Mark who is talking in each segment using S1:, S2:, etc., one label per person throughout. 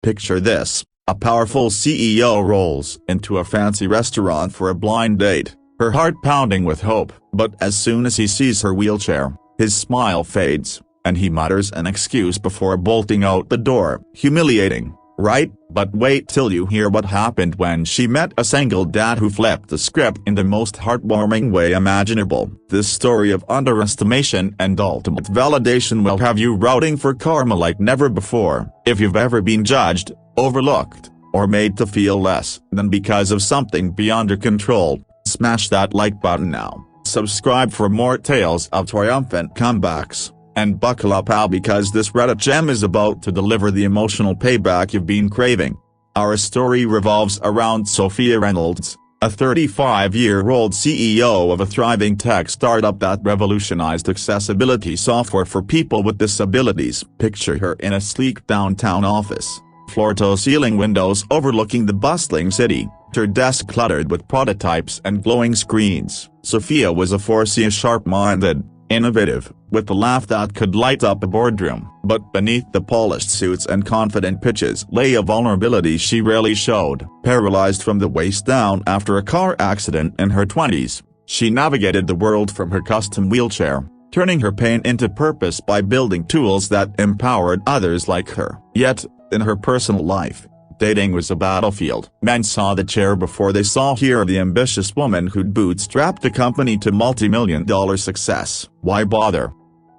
S1: Picture this, a powerful CEO rolls into a fancy restaurant for a blind date, her heart pounding with hope, but as soon as he sees her wheelchair, his smile fades, and he mutters an excuse before bolting out the door. Humiliating, right? But wait till you hear what happened when she met a single dad who flipped the script in the most heartwarming way imaginable. This story of underestimation and ultimate validation will have you rooting for karma like never before. If you've ever been judged, overlooked, or made to feel less than because of something beyond your control, smash that like button now. Subscribe for more tales of triumphant comebacks. And buckle up pal, because this Reddit gem is about to deliver the emotional payback you've been craving. Our story revolves around Sophia Reynolds, a 35-year-old CEO of a thriving tech startup that revolutionized accessibility software for people with disabilities. Picture her in a sleek downtown office, floor-to-ceiling windows overlooking the bustling city, her desk cluttered with prototypes and glowing screens. Sophia was a force, sharp-minded, innovative, with a laugh that could light up a boardroom. But beneath the polished suits and confident pitches lay a vulnerability she rarely showed. Paralyzed from the waist down after a car accident in her 20s, she navigated the world from her custom wheelchair, turning her pain into purpose by building tools that empowered others like her. Yet, in her personal life, dating was a battlefield. Men saw the chair before they saw her, the ambitious woman who'd bootstrapped the company to multi-million-dollar success. Why bother?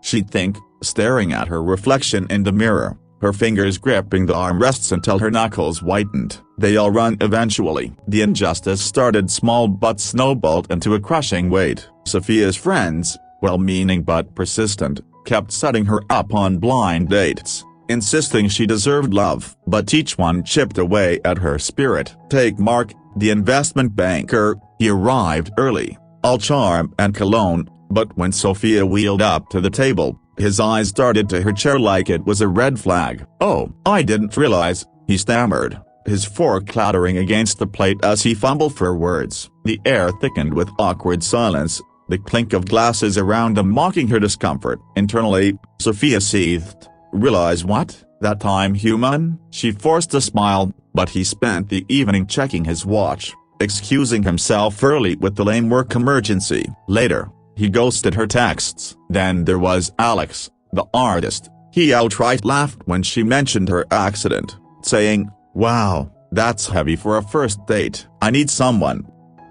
S1: She'd think, staring at her reflection in the mirror, her fingers gripping the armrests until her knuckles whitened. They all run eventually. The injustice started small but snowballed into a crushing weight. Sophia's friends, well-meaning but persistent, kept setting her up on blind dates, insisting she deserved love. But each one chipped away at her spirit. Take Mark, the investment banker. He arrived early, all charm and cologne, but when Sophia wheeled up to the table, his eyes darted to her chair like it was a red flag. "Oh, I didn't realize," he stammered, his fork clattering against the plate as he fumbled for words. The air thickened with awkward silence, the clink of glasses around him mocking her discomfort. Internally, Sophia seethed. "Realize what? That time, human?" She forced a smile, but he spent the evening checking his watch, excusing himself early with the lame work emergency. Later, he ghosted her texts. Then there was Alex, the artist. He outright laughed when she mentioned her accident, saying, "Wow, that's heavy for a first date. I need someone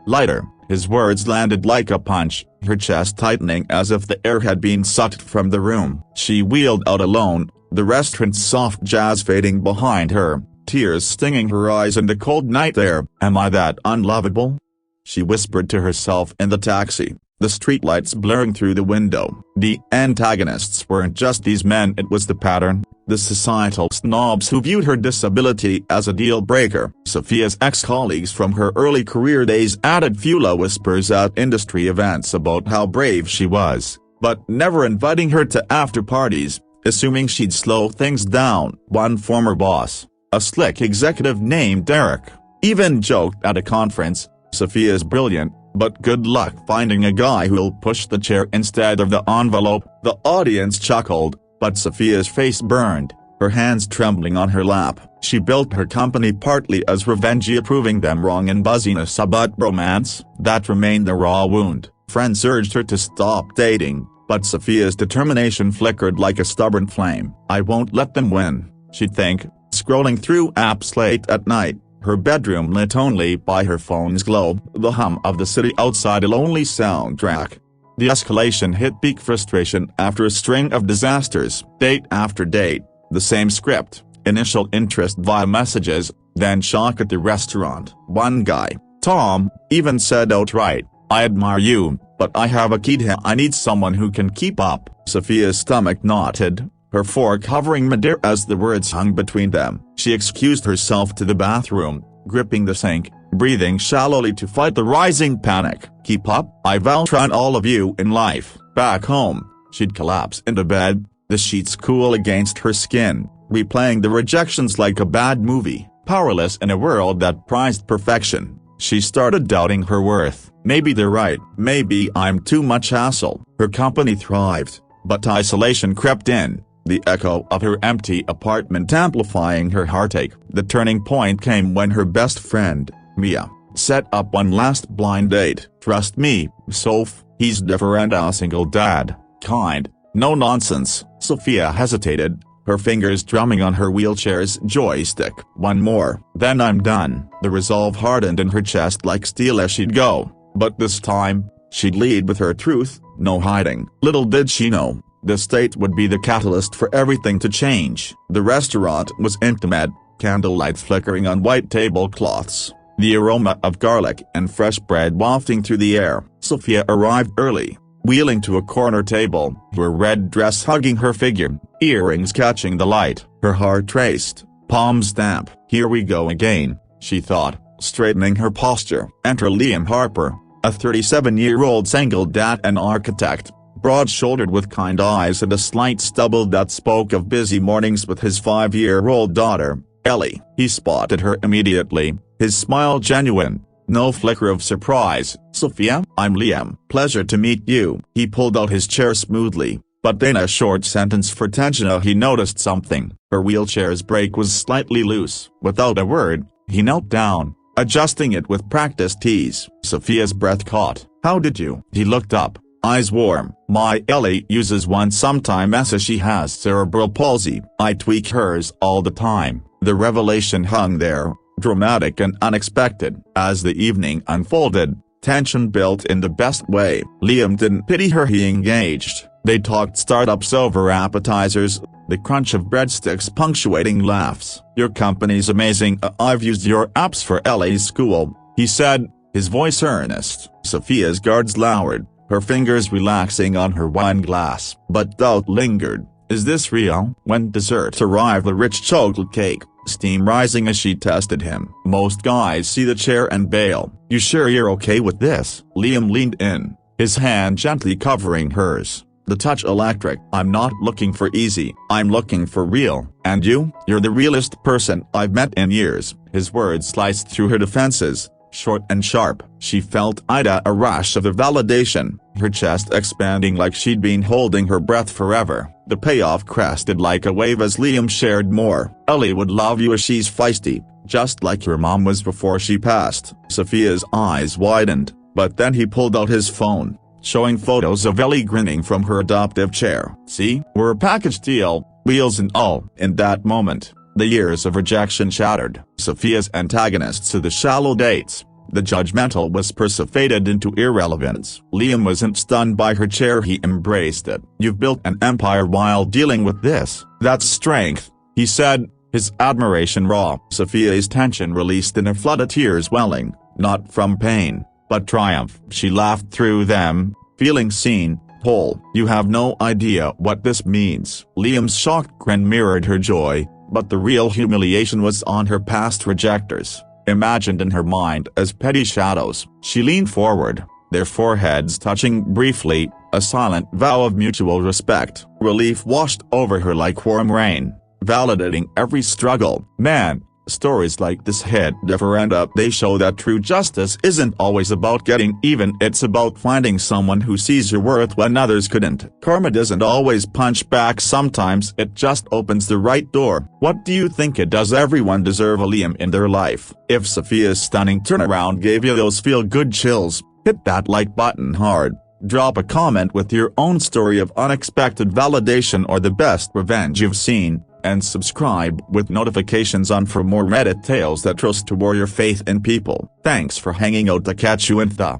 S1: lighter." His words landed like a punch, her chest tightening as if the air had been sucked from the room. She wheeled out alone, the restaurant's soft jazz fading behind her, tears stinging her eyes in the cold night air. "Am I that unlovable?" she whispered to herself in the taxi, the streetlights blurring through the window. The antagonists weren't just these men, it was the pattern, the societal snobs who viewed her disability as a deal-breaker. Sophia's ex-colleagues from her early career days added fuel whispers at industry events about how brave she was, but never inviting her to after-parties, assuming she'd slow things down. One former boss, a slick executive named Derek, even joked at a conference, "Sophia's brilliant, but good luck finding a guy who'll push the chair instead of the envelope." The audience chuckled, but Sophia's face burned, her hands trembling on her lap. She built her company partly as revenge, proving them wrong in buzziness about romance, that remained the raw wound. Friends urged her to stop dating, but Sophia's determination flickered like a stubborn flame. "I won't let them win," she'd think, scrolling through apps late at night, her bedroom lit only by her phone's glow, the hum of the city outside a lonely soundtrack. The escalation hit peak frustration after a string of disasters. Date after date, the same script, initial interest via messages, then shock at the restaurant. One guy, Tom, even said outright, "I admire you, but I have a kid here. I need someone who can keep up." Sophia's stomach knotted, her fork hovering midair as the words hung between them. She excused herself to the bathroom, gripping the sink, breathing shallowly to fight the rising panic. "Keep up? I've outrun all of you in life." Back home, she'd collapse into bed, the sheets cool against her skin, replaying the rejections like a bad movie. Powerless in a world that prized perfection, she started doubting her worth. Maybe they're right. Maybe I'm too much hassle. Her company thrived, but isolation crept in. the echo of her empty apartment amplifying her heartache. The turning point came when her best friend, Mia, set up one last blind date. "Trust me, Soph, he's different, a single dad, kind, no nonsense." Sophia hesitated, her fingers drumming on her wheelchair's joystick. "One more, then I'm done." The resolve hardened in her chest like steel as she'd go, but this time, she'd lead with her truth, no hiding. Little did she know, this date would be the catalyst for everything to change. The restaurant was intimate, candlelight flickering on white tablecloths, the aroma of garlic and fresh bread wafting through the air. Sophia arrived early, wheeling to a corner table, her red dress hugging her figure, earrings catching the light. Her heart raced, palms damp. "Here we go again," she thought, straightening her posture. Enter Liam Harper, a 37-year-old single dad and architect, broad-shouldered with kind eyes and a slight stubble that spoke of busy mornings with his 5-year-old daughter, Ellie. He spotted her immediately, his smile genuine, no flicker of surprise. "Sophia, I'm Liam. Pleasure to meet you." He pulled out his chair smoothly, but in a short sentence for tension he noticed something. Her wheelchair's brake was slightly loose. Without a word, he knelt down, adjusting it with practiced ease. Sophia's breath caught. "How did you?" He looked up, eyes warm. "My Ellie uses one sometimes as she has cerebral palsy. I tweak hers all the time." The revelation hung there, dramatic and unexpected. As the evening unfolded, tension built in the best way. Liam didn't pity her, he engaged. They talked startups over appetizers, the crunch of breadsticks punctuating laughs. "Your company's amazing. I've used your apps for Ellie's school," he said, his voice earnest. Sophia's guards lowered, her fingers relaxing on her wine glass. But doubt lingered. Is this real? When dessert arrived, the rich chocolate cake, steam rising as she tested him. Most guys see the chair and bail. "You sure you're okay with this?" Liam leaned in, his hand gently covering hers, the touch electric. "I'm not looking for easy, I'm looking for real." "And you? You're the realest person I've met in years." His words sliced through her defenses, short and sharp. She felt a rush of validation, her chest expanding like she'd been holding her breath forever. The payoff crested like a wave as Liam shared more. "Ellie would love you as she's feisty, just like your mom was before she passed." Sophia's eyes widened, but then he pulled out his phone, showing photos of Ellie grinning from her adoptive chair. "See, we're a package deal, wheels and all." In that moment, the years of rejection shattered. Sophia's antagonists to the shallow dates, the judgmental whispers faded into irrelevance. Liam wasn't stunned by her chair, he embraced it. "You've built an empire while dealing with this. That's strength," he said, his admiration raw. Sophia's tension released in a flood of tears welling, not from pain, but triumph. She laughed through them, feeling seen, whole. "You have no idea what this means." Liam's shocked grin mirrored her joy, but the real humiliation was on her past rejectors, imagined in her mind as petty shadows. She leaned forward, their foreheads touching briefly, a silent vow of mutual respect. Relief washed over her like warm rain, validating every struggle. "Man, stories like this hit different. They show that true justice isn't always about getting even, it's about finding someone who sees your worth when others couldn't. Karma doesn't always punch back, sometimes it just opens the right door." What do you think it does? Everyone deserve a Liam in their life. If Sophia's stunning turnaround gave you those feel-good chills, hit that like button hard. Drop a comment with your own story of unexpected validation or the best revenge you've seen, and subscribe with notifications on for more Reddit tales that restore your faith in people. Thanks for hanging out. To catch you in the.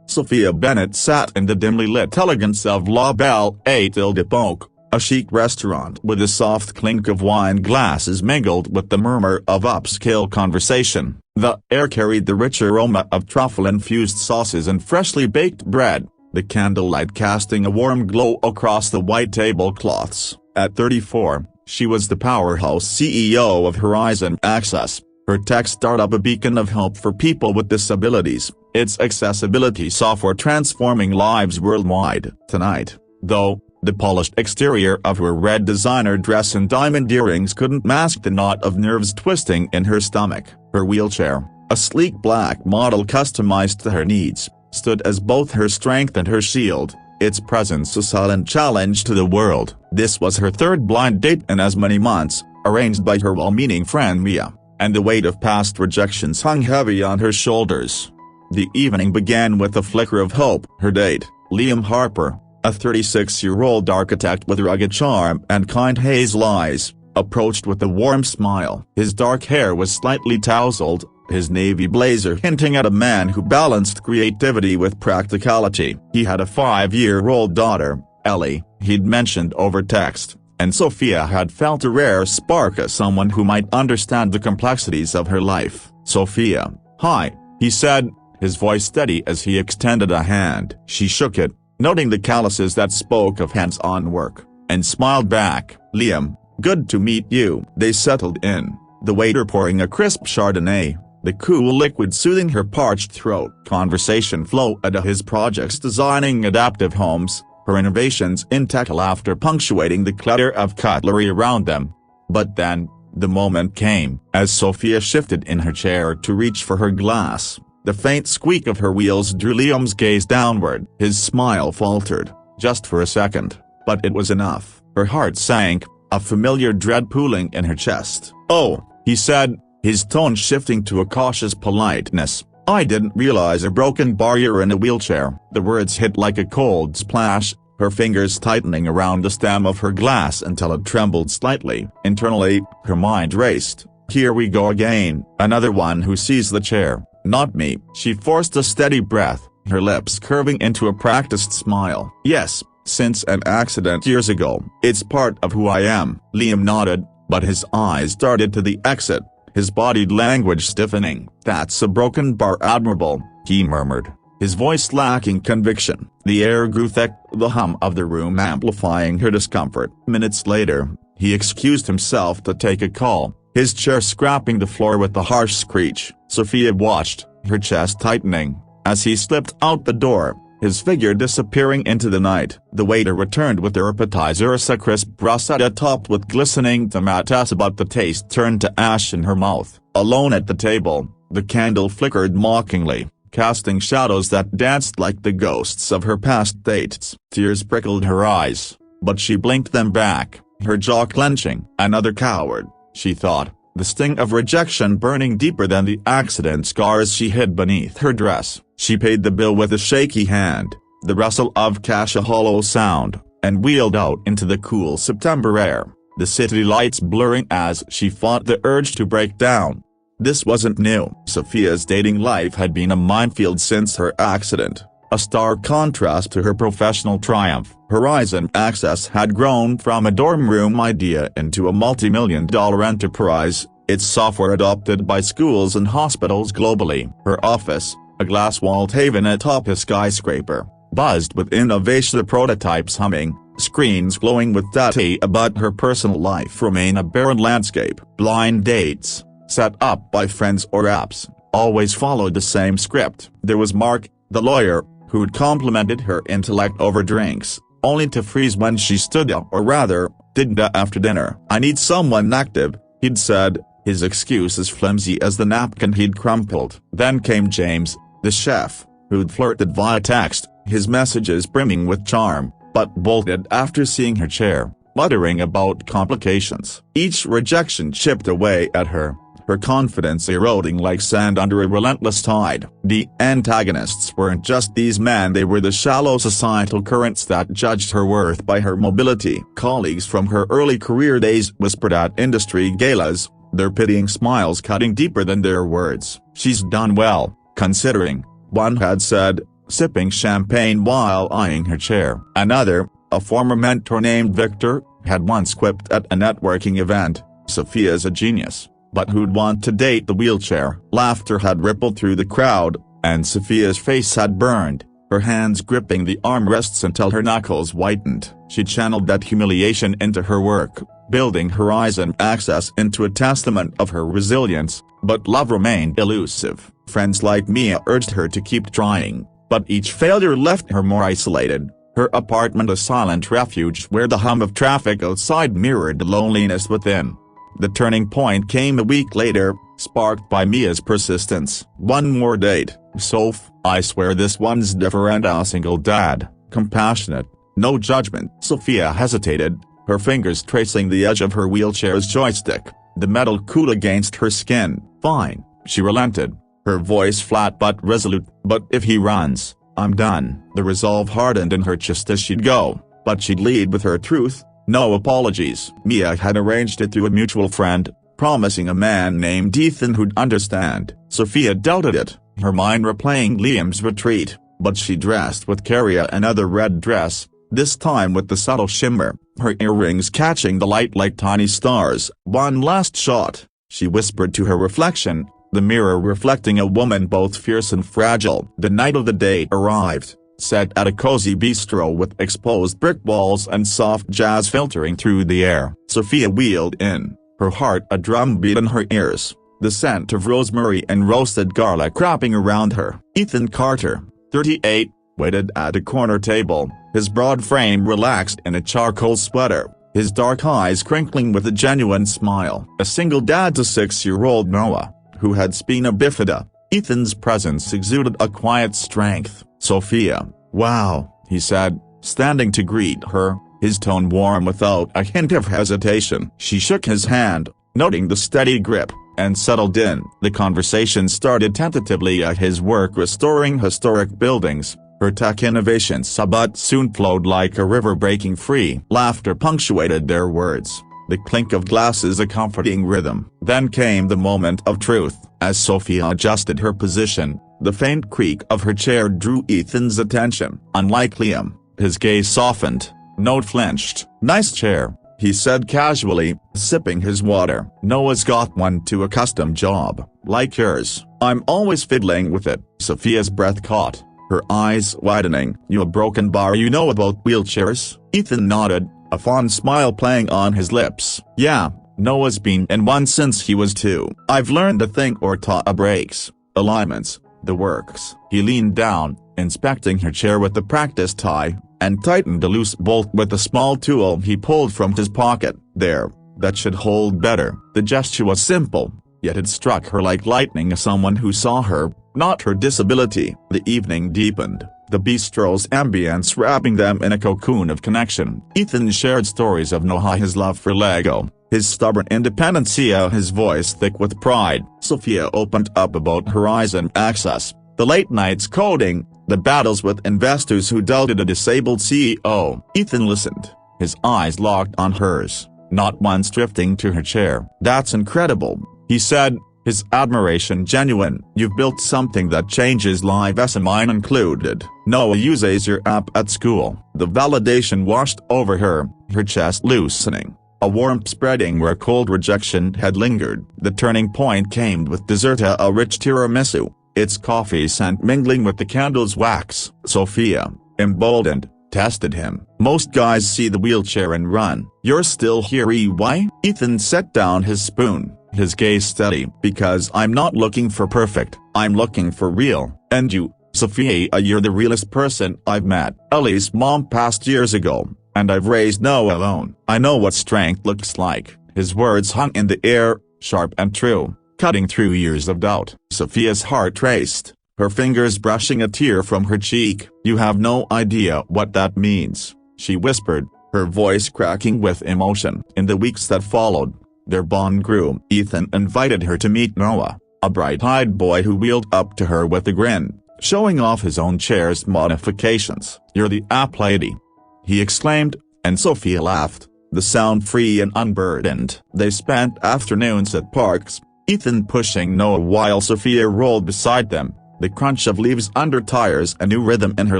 S1: Sophia Bennett sat in the dimly lit elegance of La Belle et d'Epoque, a chic restaurant with the soft clink of wine glasses mingled with the murmur of upscale conversation. The air carried the rich aroma of truffle-infused sauces and freshly baked bread, the candlelight casting a warm glow across the white tablecloths. At 34, she was the powerhouse CEO of Horizon Access, her tech startup a beacon of hope for people with disabilities, its accessibility software transforming lives worldwide. Tonight, though, the polished exterior of her red designer dress and diamond earrings couldn't mask the knot of nerves twisting in her stomach. Her wheelchair, a sleek black model customized to her needs, stood as both her strength and her shield, its presence a silent challenge to the world. This was her third blind date in as many months, arranged by her well-meaning friend Mia, and the weight of past rejections hung heavy on her shoulders. The evening began with a flicker of hope. Her date, Liam Harper, a 36-year-old architect with rugged charm and kind hazel eyes, approached with a warm smile. His dark hair was slightly tousled, his navy blazer hinting at a man who balanced creativity with practicality. He had a 5-year-old daughter, Ellie, he'd mentioned over text, and Sophia had felt a rare spark as someone who might understand the complexities of her life. "Sophia, hi," he said, his voice steady as he extended a hand. She shook it, noting the calluses that spoke of hands-on work, and smiled back. "Liam, good to meet you." They settled in, the waiter pouring a crisp Chardonnay, the cool liquid soothing her parched throat. Conversation flowed at his projects designing adaptive homes, her innovations in tech laughter punctuating the clutter of cutlery around them. But then, the moment came. As Sophia shifted in her chair to reach for her glass, the faint squeak of her wheels drew Liam's gaze downward. His smile faltered, just for a second, but it was enough. Her heart sank, a familiar dread pooling in her chest. "Oh," he said, his tone shifting to a cautious politeness, "I didn't realize a broken bar you're in a wheelchair." The words hit like a cold splash, her fingers tightening around the stem of her glass until it trembled slightly. Internally, her mind raced. Here we go again, another one who sees the chair. Not me. She forced a steady breath, her lips curving into a practiced smile. "Yes, since an accident years ago. It's part of who I am." Liam nodded, but his eyes darted to the exit, his bodied language stiffening. "That's a broken bar, admirable," he murmured, his voice lacking conviction. The air grew thick, the hum of the room amplifying her discomfort. Minutes later, he excused himself to take a call, his chair scraping the floor with a harsh screech. Sophia watched, her chest tightening, as he slipped out the door, his figure disappearing into the night. The waiter returned with their appetizers, a crisp bruschetta topped with glistening tomatoes, but the taste turned to ash in her mouth. Alone at the table, the candle flickered mockingly, casting shadows that danced like the ghosts of her past dates. Tears prickled her eyes, but she blinked them back, her jaw clenching. "Another coward," she thought, the sting of rejection burning deeper than the accident scars she hid beneath her dress. She paid the bill with a shaky hand, the rustle of cash a hollow sound, and wheeled out into the cool September air, the city lights blurring as she fought the urge to break down. This wasn't new. Sophia's dating life had been a minefield since her accident, a stark contrast to her professional triumph. Horizon Access had grown from a dorm room idea into a multi-million-dollar enterprise, its software adopted by schools and hospitals globally. Her office, a glass-walled haven atop a skyscraper, buzzed with innovation, the prototypes humming, screens glowing with data about her personal life remain a barren landscape. Blind dates, set up by friends or apps, always followed the same script. There was Mark, the lawyer, who'd complimented her intellect over drinks, only to freeze when she stood up, or rather, didn't after dinner. "I need someone active," he'd said, his excuse as flimsy as the napkin he'd crumpled. Then came James, the chef, who'd flirted via text, his messages brimming with charm, but bolted after seeing her chair, muttering about complications. Each rejection chipped away at her confidence eroding like sand under a relentless tide. The antagonists weren't just these men, they were the shallow societal currents that judged her worth by her mobility. Colleagues from her early career days whispered at industry galas, their pitying smiles cutting deeper than their words. "She's done well, considering," one had said, sipping champagne while eyeing her chair. Another, a former mentor named Victor, had once quipped at a networking event, "Sophia's a genius, but who'd want to date the wheelchair?" Laughter had rippled through the crowd, and Sophia's face had burned, her hands gripping the armrests until her knuckles whitened. She channeled that humiliation into her work, building Horizon Access into a testament of her resilience, but love remained elusive. Friends like Mia urged her to keep trying, but each failure left her more isolated, her apartment a silent refuge where the hum of traffic outside mirrored the loneliness within. The turning point came a week later, sparked by Mia's persistence. "One more date, Soph, I swear this one's different." A single dad, compassionate, no judgment. Sophia hesitated, her fingers tracing the edge of her wheelchair's joystick, the metal cool against her skin. Fine, she relented, her voice flat but resolute. But if he runs, I'm done. The resolve hardened in her chest as she'd go, but she'd lead with her truth. No apologies. Mia had arranged it through a mutual friend, promising a man named Ethan who'd understand. Sophia doubted it, her mind replaying Liam's retreat, but she dressed with Carrie another red dress, this time with the subtle shimmer, her earrings catching the light like tiny stars. One last shot, she whispered to her reflection, the mirror reflecting a woman both fierce and fragile. The night of the date arrived, set at a cozy bistro with exposed brick walls and soft jazz filtering through the air. Sophia wheeled in, her heart a drumbeat in her ears, the scent of rosemary and roasted garlic wrapping around her. Ethan Carter, 38, waited at a corner table, his broad frame relaxed in a charcoal sweater, his dark eyes crinkling with a genuine smile. A single dad to 6-year-old Noah, who had spina bifida, Ethan's presence exuded a quiet strength. Sophia, wow, he said, standing to greet her, his tone warm without a hint of hesitation. She shook his hand, noting the steady grip, and settled in. The conversation started tentatively at his work restoring historic buildings, her tech innovations, but soon flowed like a river breaking free. Laughter punctuated their words, the clink of glasses a comforting rhythm. Then came the moment of truth. As Sophia adjusted her position, the faint creak of her chair drew Ethan's attention. Unlike Liam, his gaze softened, no flinched. Nice chair, he said casually, sipping his water. Noah's got one to a custom job, like yours. I'm always fiddling with it. Sophia's breath caught, her eyes widening. You a broken bar you know about wheelchairs? Ethan nodded, a fond smile playing on his lips. Yeah, Noah's been in one since he was 2. I've learned a thing or two: brakes, alignments, the works. He leaned down, inspecting her chair with the practice tie, and tightened a loose bolt with a small tool he pulled from his pocket. There, that should hold better. The gesture was simple, yet it struck her like lightning as someone who saw her, not her disability. The evening deepened, the bistro's ambience wrapping them in a cocoon of connection. Ethan shared stories of Noah, his love for Lego, his stubborn independence, his voice thick with pride. Sophia opened up about Horizon Access, the late nights coding, the battles with investors who doubted a disabled CEO. Ethan listened, his eyes locked on hers, not once drifting to her chair. That's incredible, he said, his admiration genuine. You've built something that changes lives, mine included. Noah uses your app at school. The validation washed over her, her chest loosening, a warmth spreading where cold rejection had lingered. The turning point came with dessert, a rich tiramisu, its coffee scent mingling with the candle's wax. Sophia, emboldened, tested him. Most guys see the wheelchair and run. You're still here, why? Ethan set down his spoon, his gaze steady. Because I'm not looking for perfect, I'm looking for real. And you, Sophia, you're the realest person I've met. Ellie's mom passed years ago, and I've raised Noah alone. I know what strength looks like. His words hung in the air, sharp and true, cutting through years of doubt. Sophia's heart raced, her fingers brushing a tear from her cheek. You have no idea what that means, she whispered, her voice cracking with emotion. In the weeks that followed, their bond grew. Ethan invited her to meet Noah, a bright-eyed boy who wheeled up to her with a grin, showing off his own chair's modifications. You're the app lady, he exclaimed, and Sophia laughed, the sound free and unburdened. They spent afternoons at parks, Ethan pushing Noah while Sophia rolled beside them, the crunch of leaves under tires a new rhythm in her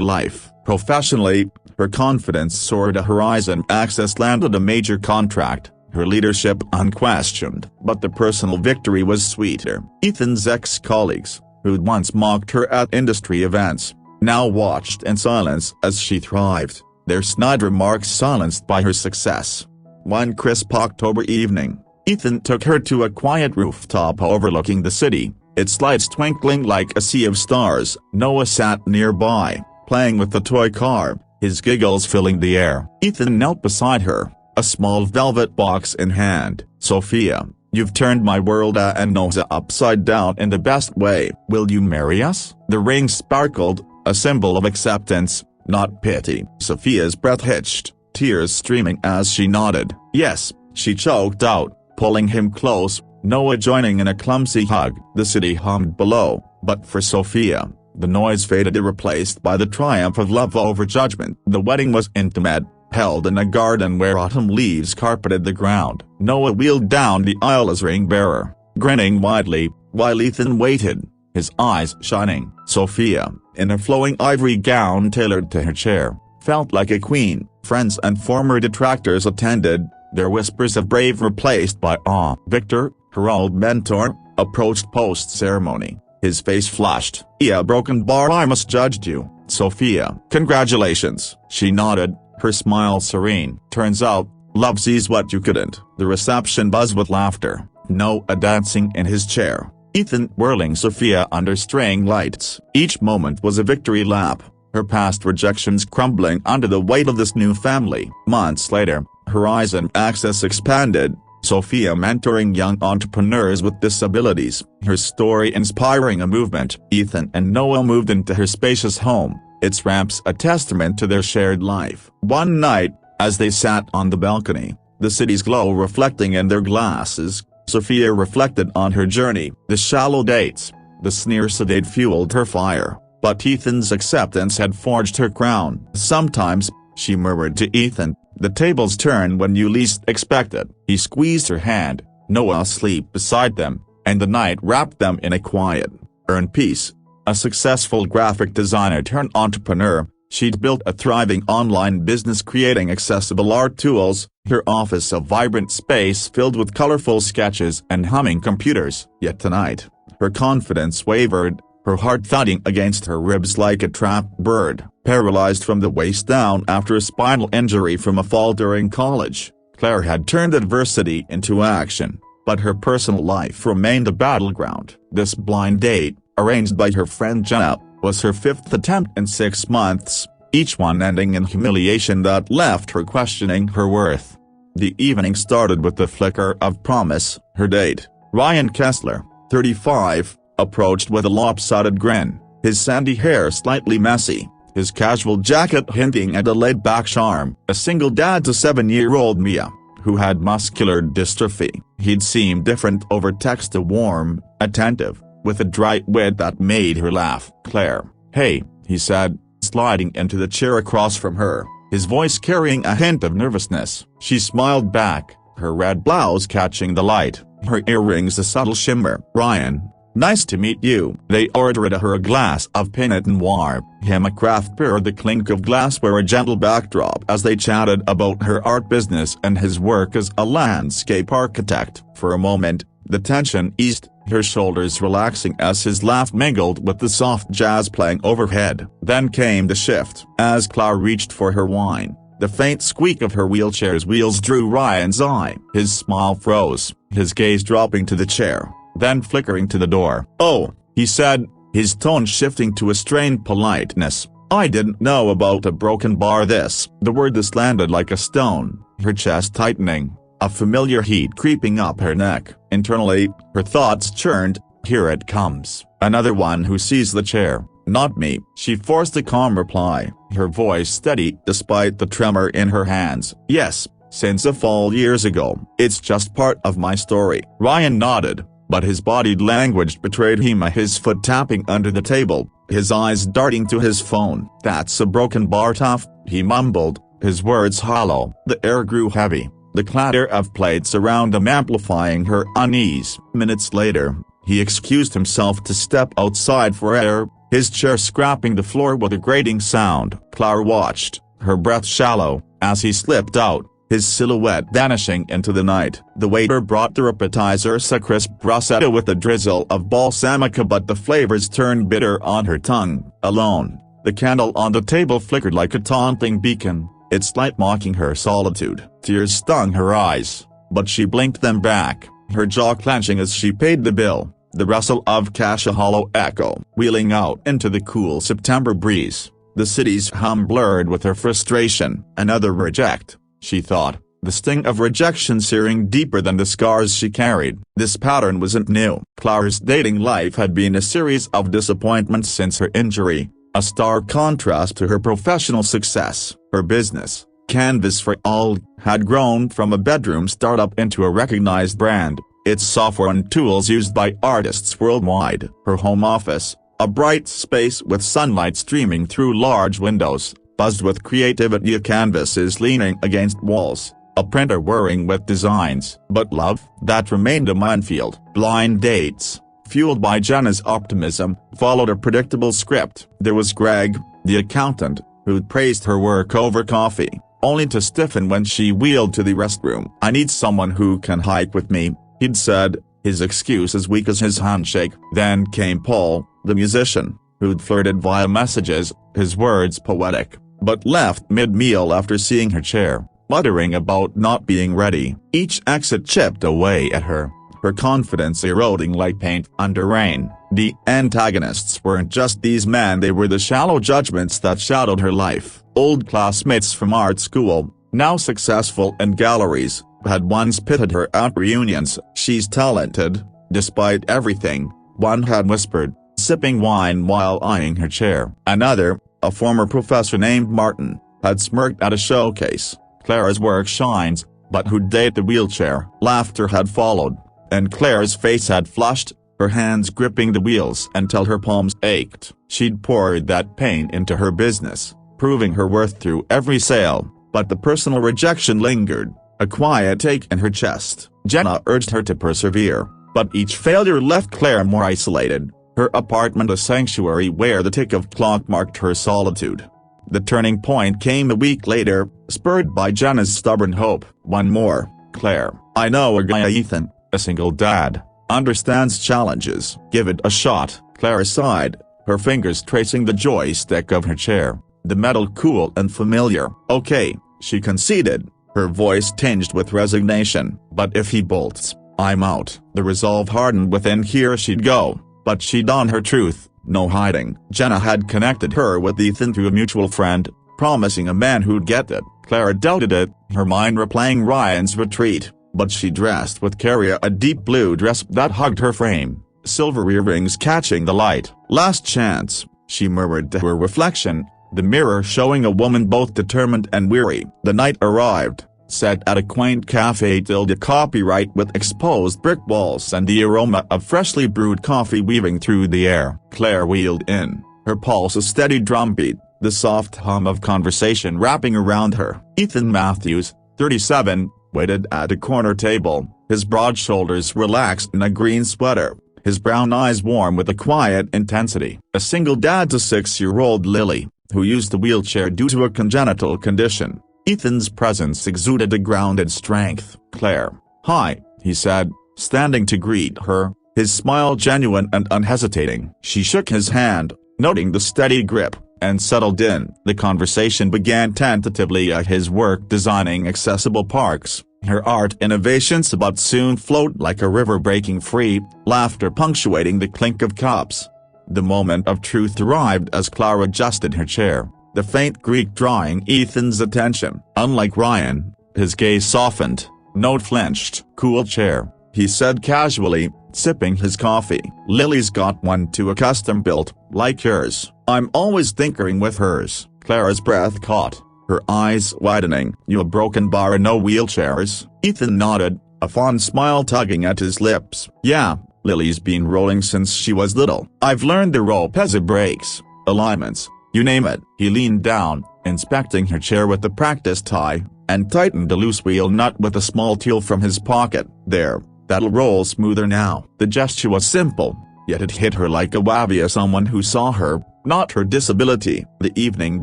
S1: life. Professionally, her confidence soared. Horizon Access landed a major contract, her leadership unquestioned. But the personal victory was sweeter. Ethan's ex-colleagues, who'd once mocked her at industry events, now watched in silence as she thrived, their snide remarks silenced by her success. One crisp October evening, Ethan took her to a quiet rooftop overlooking the city, its lights twinkling like a sea of stars. Noah sat nearby, playing with the toy car, his giggles filling the air. Ethan knelt beside her, a small velvet box in hand. Sophia, you've turned my world and Noah upside down in the best way. Will you marry us? The ring sparkled, a symbol of acceptance, not pity. Sophia's breath hitched, tears streaming as she nodded. Yes, she choked out, pulling him close, Noah joining in a clumsy hug. The city hummed below, but for Sophia, the noise faded, replaced by the triumph of love over judgment. The wedding was intimate, held in a garden where autumn leaves carpeted the ground. Noah wheeled down the aisle as ring-bearer, grinning widely, while Ethan waited, his eyes shining. Sophia, in a flowing ivory gown tailored to her chair, felt like a queen. Friends and former detractors attended, their whispers of brave replaced by awe. Victor, her old mentor, approached post-ceremony, his face flushed. "Yeah, broken bar, I misjudged you, Sophia." "Congratulations." She nodded, her smile serene. "Turns out, love sees what you couldn't." The reception buzzed with laughter, Noah dancing in his chair, Ethan whirling Sophia under string lights. Each moment was a victory lap, her past rejections crumbling under the weight of this new family. Months later, Horizon Access expanded, Sophia mentoring young entrepreneurs with disabilities, her story inspiring a movement. Ethan and Noah moved into her spacious home, its ramps a testament to their shared life. One night, as they sat on the balcony, the city's glow reflecting in their glasses, Sophia reflected on her journey. The shallow dates, the sneers they'd fueled her fire, but Ethan's acceptance had forged her crown. "Sometimes," she murmured to Ethan, "the tables turn when you least expect it." He squeezed her hand, Noah asleep beside them, and the night wrapped them in a quiet, earned peace. A successful graphic designer turned entrepreneur, she'd built a thriving online business creating accessible art tools, her office a vibrant space filled with colorful sketches and humming computers. Yet tonight, her confidence wavered, her heart thudding against her ribs like a trapped bird. Paralyzed from the waist down after a spinal injury from a fall during college, Claire had turned adversity into action, but her personal life remained a battleground. This blind date, arranged by her friend Jenna, was her fifth attempt in 6 months, each one ending in humiliation that left her questioning her worth. The evening started with the flicker of promise. Her date, Ryan Kessler, 35, approached with a lopsided grin, his sandy hair slightly messy, his casual jacket hinting at a laid-back charm. A single dad to 7-year-old Mia, who had muscular dystrophy. He'd seemed different over text, a warm, attentive, with a dry wit that made her laugh. "Claire." "Hey," he said, sliding into the chair across from her, his voice carrying a hint of nervousness. She smiled back, her red blouse catching the light, her earrings a subtle shimmer. "Ryan, nice to meet you." They ordered her a glass of Pinot Noir, him a craft beer, the clink of glassware a gentle backdrop as they chatted about her art business and his work as a landscape architect. For a moment, the tension eased, her shoulders relaxing as his laugh mingled with the soft jazz playing overhead. Then came the shift. As Claire reached for her wine, the faint squeak of her wheelchair's wheels drew Ryan's eye. His smile froze, his gaze dropping to the chair, then flickering to the door. "Oh," he said, his tone shifting to a strained politeness, "I didn't know about a broken bar." The word landed like a stone, her chest tightening, a familiar heat creeping up her neck. Internally, her thoughts churned, "Here it comes, another one who sees the chair." "Not me," she forced a calm reply, her voice steady despite the tremor in her hands. "Yes, since a fall years ago. It's just part of my story." Ryan nodded, but his bodied language betrayed him, his foot tapping under the table, his eyes darting to his phone. "That's a broken bar, tough," he mumbled, his words hollow. The air grew heavy, the clatter of plates around them amplifying her unease. Minutes later, he excused himself to step outside for air, his chair scraping the floor with a grating sound. Claire watched, her breath shallow, as he slipped out, his silhouette vanishing into the night. The waiter brought their appetizers, a crisp bruschetta with a drizzle of balsamico, but the flavors turned bitter on her tongue. Alone, the candle on the table flickered like a taunting beacon, its light mocking her solitude. Tears stung her eyes, but she blinked them back, her jaw clenching as she paid the bill, the rustle of cash a hollow echo. Wheeling out into the cool September breeze, the city's hum blurred with her frustration. Another reject, she thought, the sting of rejection searing deeper than the scars she carried. This pattern wasn't new. Claire's dating life had been a series of disappointments since her injury, a stark contrast to her professional success. Her business, Canvas for All, had grown from a bedroom startup into a recognized brand, its software and tools used by artists worldwide. Her home office, a bright space with sunlight streaming through large windows, buzzed with creativity. Canvases leaning against walls, a printer whirring with designs. But love, that remained a minefield. Blind dates, fueled by Jenna's optimism, followed a predictable script. There was Greg, the accountant, who'd praised her work over coffee, only to stiffen when she wheeled to the restroom. "I need someone who can hike with me," he'd said, his excuse as weak as his handshake. Then came Paul, the musician, who'd flirted via messages, his words poetic, but left mid-meal after seeing her chair, muttering about not being ready. Each exit chipped away at her, her confidence eroding like paint under rain. The antagonists weren't just these men, they were the shallow judgments that shadowed her life. Old classmates from art school, now successful in galleries, had once pitted her at reunions. "She's talented, despite everything," one had whispered, sipping wine while eyeing her chair. Another, a former professor named Martin, had smirked at a showcase. "Clara's work shines, but who'd date the wheelchair?" Laughter had followed, and Clara's face had flushed, her hands gripping the wheels until her palms ached. She'd poured that pain into her business, proving her worth through every sale, but the personal rejection lingered, a quiet ache in her chest. Jenna urged her to persevere, but each failure left Clara more isolated, her apartment a sanctuary where the tick of clock marked her solitude. The turning point came a week later, spurred by Jenna's stubborn hope. "One more, Claire. I know a guy, Ethan, a single dad, understands challenges. Give it a shot." Clara sighed, her fingers tracing the joystick of her chair, the metal cool and familiar. "Okay," she conceded, her voice tinged with resignation. "But if he bolts, I'm out." The resolve hardened within. Here she'd go, but she'd on her truth, no hiding. Jenna had connected her with Ethan through a mutual friend, promising a man who'd get it. Clara doubted it, her mind replaying Ryan's retreat, but she dressed with care, a deep blue dress that hugged her frame, silver earrings catching the light. "Last chance," she murmured to her reflection, the mirror showing a woman both determined and weary. The night arrived, set at a quaint cafe, tilde copyright with exposed brick walls and the aroma of freshly brewed coffee weaving through the air. Claire wheeled in, her pulse a steady drumbeat, the soft hum of conversation wrapping around her. Ethan Matthews, 37, waited at a corner table, his broad shoulders relaxed in a green sweater, his brown eyes warm with a quiet intensity. A single dad to 6-year-old Lily, who used the wheelchair due to a congenital condition. Ethan's presence exuded a grounded strength. "Claire." "Hi," he said, standing to greet her, his smile genuine and unhesitating. She shook his hand, noting the steady grip, and settled in. The conversation began tentatively at his work designing accessible parks, her art innovations, but soon flowed like a river breaking free, laughter punctuating the clink of cups. The moment of truth arrived as Clara adjusted her chair, the faint Greek drawing Ethan's attention. Unlike Ryan, his gaze softened, no flinched. "Cool chair," he said casually, sipping his coffee. "Lily's got one too, a custom-built, like yours." "I'm always tinkering with hers." Clara's breath caught, her eyes widening. "You a broken bar and no wheelchairs?" Ethan nodded, a fond smile tugging at his lips. "Yeah, Lily's been rolling since she was little. I've learned the ropes, brakes, alignments, you name it." He leaned down, inspecting her chair with a practiced eye, and tightened a loose wheel nut with a small tool from his pocket. "There, that'll roll smoother now." The gesture was simple, yet it hit her like a wave as someone who saw her, not her disability. The evening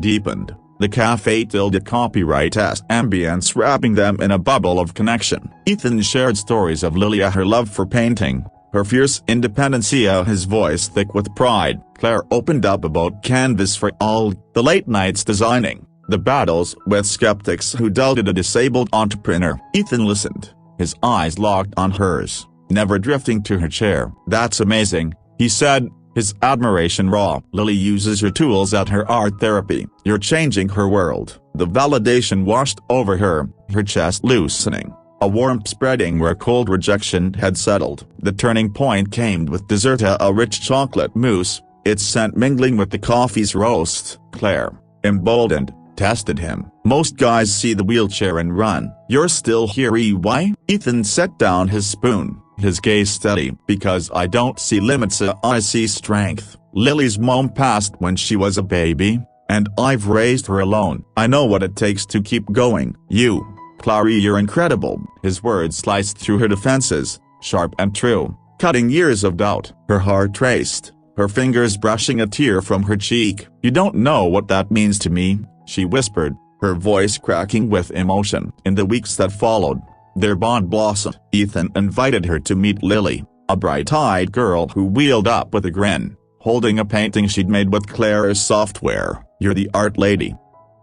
S1: deepened, the cafe tilde copyright ambience wrapping them in a bubble of connection. Ethan shared stories of Lilia, her love for painting, her fierce independencia, his voice thick with pride. Claire opened up about Canvas for All, the late nights designing, the battles with skeptics who doubted a disabled entrepreneur. Ethan listened, his eyes locked on hers, never drifting to her chair. "That's amazing," he said, his admiration raw. "Lily uses your tools at her art therapy. You're changing her world." The validation washed over her, her chest loosening, a warmth spreading where cold rejection had settled. The turning point came with dessert, a rich chocolate mousse, its scent mingling with the coffee's roast. Claire, emboldened, tested him. "Most guys see the wheelchair and run. You're still here, why?" Ethan set down his spoon, his gaze steady. "Because I don't see limits, I see strength. Lily's mom passed when she was a baby, and I've raised her alone. I know what it takes to keep going. Clary, you're incredible." His words sliced through her defenses, sharp and true, cutting years of doubt. Her heart raced, her fingers brushing a tear from her cheek. "You don't know what that means to me," she whispered, her voice cracking with emotion. In the weeks that followed, their bond blossomed. Ethan invited her to meet Lily, a bright-eyed girl who wheeled up with a grin, holding a painting she'd made with Claire's software. "You're the art lady,"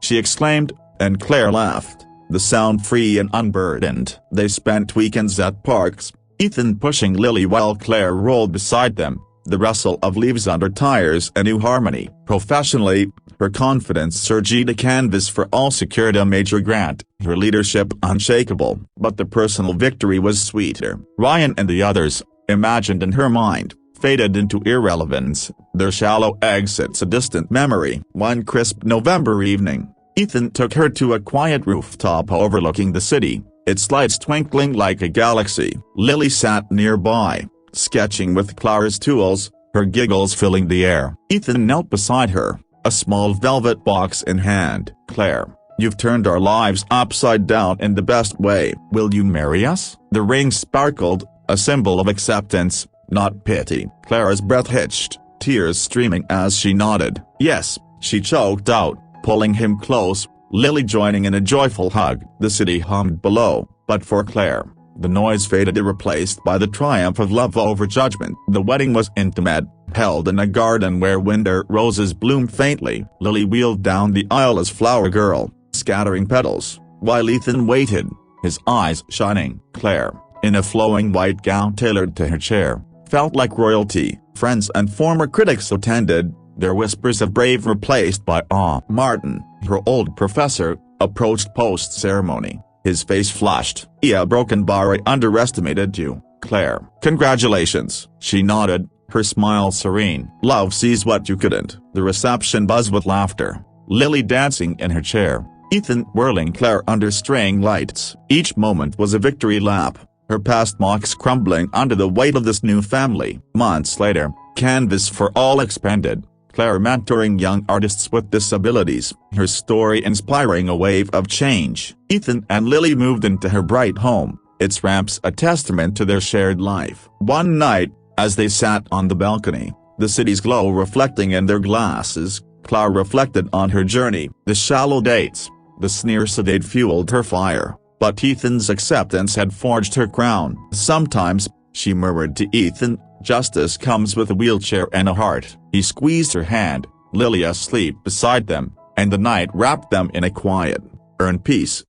S1: she exclaimed, and Claire laughed, the sound free and unburdened. They spent weekends at parks, Ethan pushing Lily while Claire rolled beside them, the rustle of leaves under tires a new harmony. Professionally, her confidence surged. A canvas for all secured a major grant, her leadership unshakable. But the personal victory was sweeter. Ryan and the others, imagined in her mind, faded into irrelevance, their shallow exits a distant memory. One crisp November evening, Ethan took her to a quiet rooftop overlooking the city, its lights twinkling like a galaxy. Lily sat nearby, sketching with Claire's tools, her giggles filling the air. Ethan knelt beside her, a small velvet box in hand. "Claire, you've turned our lives upside down in the best way. Will you marry us?" The ring sparkled, a symbol of acceptance, not pity. Claire's breath hitched, tears streaming as she nodded. "Yes," she choked out, pulling him close, Lily joining in a joyful hug. The city hummed below, but for Claire, the noise faded, replaced by the triumph of love over judgment. The wedding was intimate, held in a garden where winter roses bloomed faintly. Lily wheeled down the aisle as flower girl, scattering petals, while Ethan waited, his eyes shining. Claire, in a flowing white gown tailored to her chair, felt like royalty. Friends and former critics attended, their whispers of brave replaced by awe. Martin, her old professor, approached post-ceremony, his face flushed. "Yeah, broken bar, I underestimated you, Claire." "Congratulations," she nodded, her smile serene. "Love sees what you couldn't." The reception buzzed with laughter, Lily dancing in her chair, Ethan whirling Claire under straying lights. Each moment was a victory lap, her past mocks crumbling under the weight of this new family. Months later, Canvas for All expanded, Claire mentoring young artists with disabilities, her story inspiring a wave of change. Ethan and Lily moved into her bright home, its ramps a testament to their shared life. One night, as they sat on the balcony, the city's glow reflecting in their glasses, Claire reflected on her journey. The shallow dates, the sneers they'd fueled her fire, but Ethan's acceptance had forged her crown. "Sometimes," she murmured to Ethan, "justice comes with a wheelchair and a heart." He squeezed her hand, Lily asleep beside them, and the night wrapped them in a quiet, earned peace.